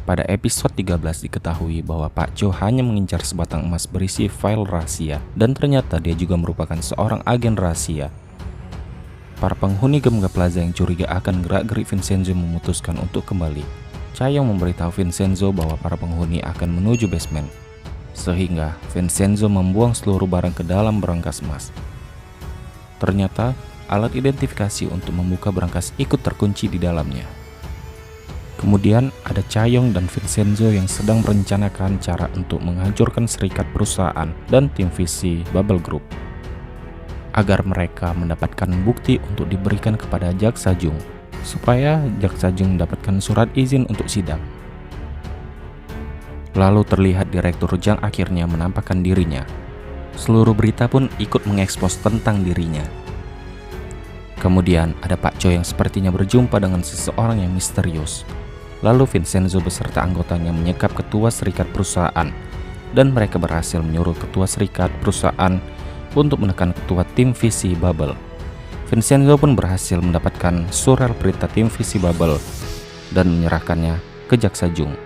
Pada episode 13 diketahui bahwa Pak Cho hanya mengincar sebatang emas berisi file rahasia dan ternyata dia juga merupakan seorang agen rahasia. Para penghuni Gemga Plaza yang curiga akan gerak-gerik Vincenzo memutuskan untuk kembali. Chaeyoung memberitahu Vincenzo bahwa para penghuni akan menuju basement. Sehingga Vincenzo membuang seluruh barang ke dalam berangkas emas. Ternyata alat identifikasi untuk membuka berangkas ikut terkunci di dalamnya. Kemudian ada Chaeyoung dan Vincenzo yang sedang merencanakan cara untuk menghancurkan serikat perusahaan dan tim visi Bubble Group agar mereka mendapatkan bukti untuk diberikan kepada Jaksa Jung supaya Jaksa Jung mendapatkan surat izin untuk sidang. Lalu terlihat Direktur Jang akhirnya menampakkan dirinya. Seluruh berita pun ikut mengekspos tentang dirinya. Kemudian ada Pak Cho yang sepertinya berjumpa dengan seseorang yang misterius. Lalu Vincenzo beserta anggotanya menyekap ketua serikat perusahaan dan mereka berhasil menyuruh ketua serikat perusahaan untuk menekan ketua tim visi Bubble. Vincenzo pun berhasil mendapatkan surat perintah tim visi Bubble dan menyerahkannya ke Jaksa Jung.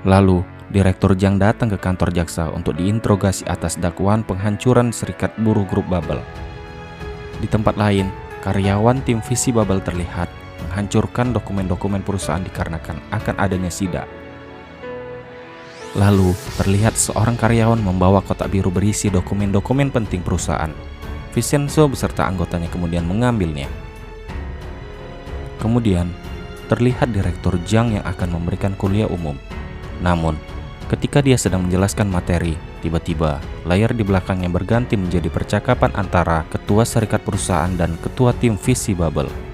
Lalu Direktur Jang datang ke kantor jaksa untuk diinterogasi atas dakwaan penghancuran serikat buruh grup Bubble. Di tempat lain, karyawan tim visi Bubble terlihat menghancurkan dokumen-dokumen perusahaan dikarenakan akan adanya sida. Lalu terlihat seorang karyawan membawa kotak biru berisi dokumen-dokumen penting perusahaan. Vincenzo beserta anggotanya kemudian mengambilnya. Kemudian terlihat Direktur Jang yang akan memberikan kuliah umum. Namun ketika dia sedang menjelaskan materi, tiba-tiba layar di belakangnya berganti menjadi percakapan antara ketua serikat perusahaan dan ketua tim visi Bubble.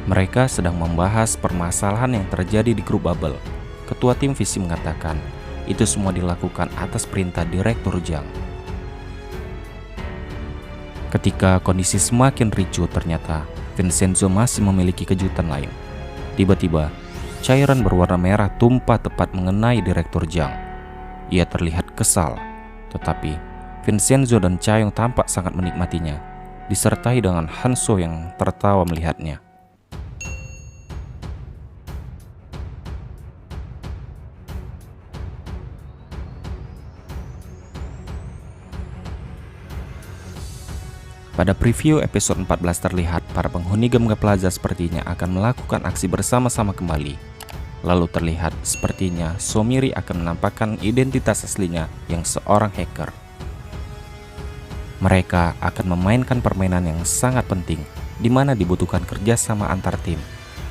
Mereka sedang membahas permasalahan yang terjadi di grup Bubble. Ketua tim visi mengatakan, itu semua dilakukan atas perintah Direktur Jang. Ketika kondisi semakin ricuh, ternyata Vincenzo masih memiliki kejutan lain. Tiba-tiba, cairan berwarna merah tumpah tepat mengenai Direktur Jang. Ia terlihat kesal, tetapi Vincenzo dan Chaeyoung tampak sangat menikmatinya, disertai dengan Hanso yang tertawa melihatnya. Pada preview episode 14 terlihat para penghuni Gemga Plaza sepertinya akan melakukan aksi bersama-sama kembali. Lalu terlihat sepertinya Somiri akan menampakkan identitas aslinya yang seorang hacker. Mereka akan memainkan permainan yang sangat penting, di mana dibutuhkan kerjasama antar tim.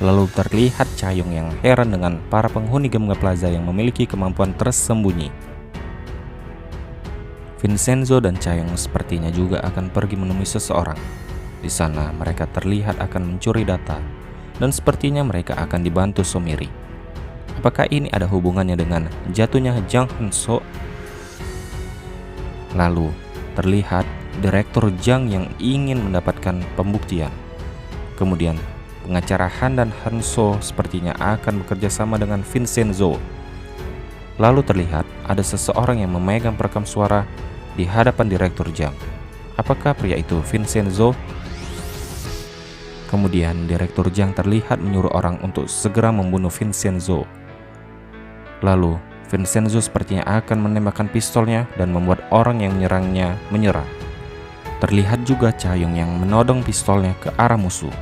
Lalu terlihat Chaeyoung yang heran dengan para penghuni Gemga Plaza yang memiliki kemampuan tersembunyi. Vincenzo dan Chaeyoung sepertinya juga akan pergi menemui seseorang. Di sana mereka terlihat akan mencuri data, dan sepertinya mereka akan dibantu Somiri. Apakah ini ada hubungannya dengan jatuhnya Jang Hanso? Lalu terlihat Direktur Jang yang ingin mendapatkan pembuktian. Kemudian pengacara Han dan Hanso sepertinya akan bekerja sama dengan Vincenzo. Lalu terlihat ada seseorang yang memegang perekam suara di hadapan Direktur Jang. Apakah pria itu Vincenzo? Kemudian Direktur Jang terlihat menyuruh orang untuk segera membunuh Vincenzo. Lalu Vincenzo sepertinya akan menembakkan pistolnya dan membuat orang yang menyerangnya menyerah. Terlihat juga Chaeyoung yang menodong pistolnya ke arah musuh.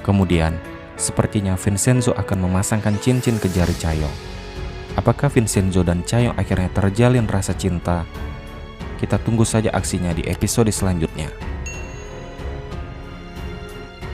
Kemudian sepertinya Vincenzo akan memasangkan cincin ke jari Chaeyoung. Apakah Vincenzo dan Chaeyoung akhirnya terjalin rasa cinta? Kita tunggu saja aksinya di episode selanjutnya.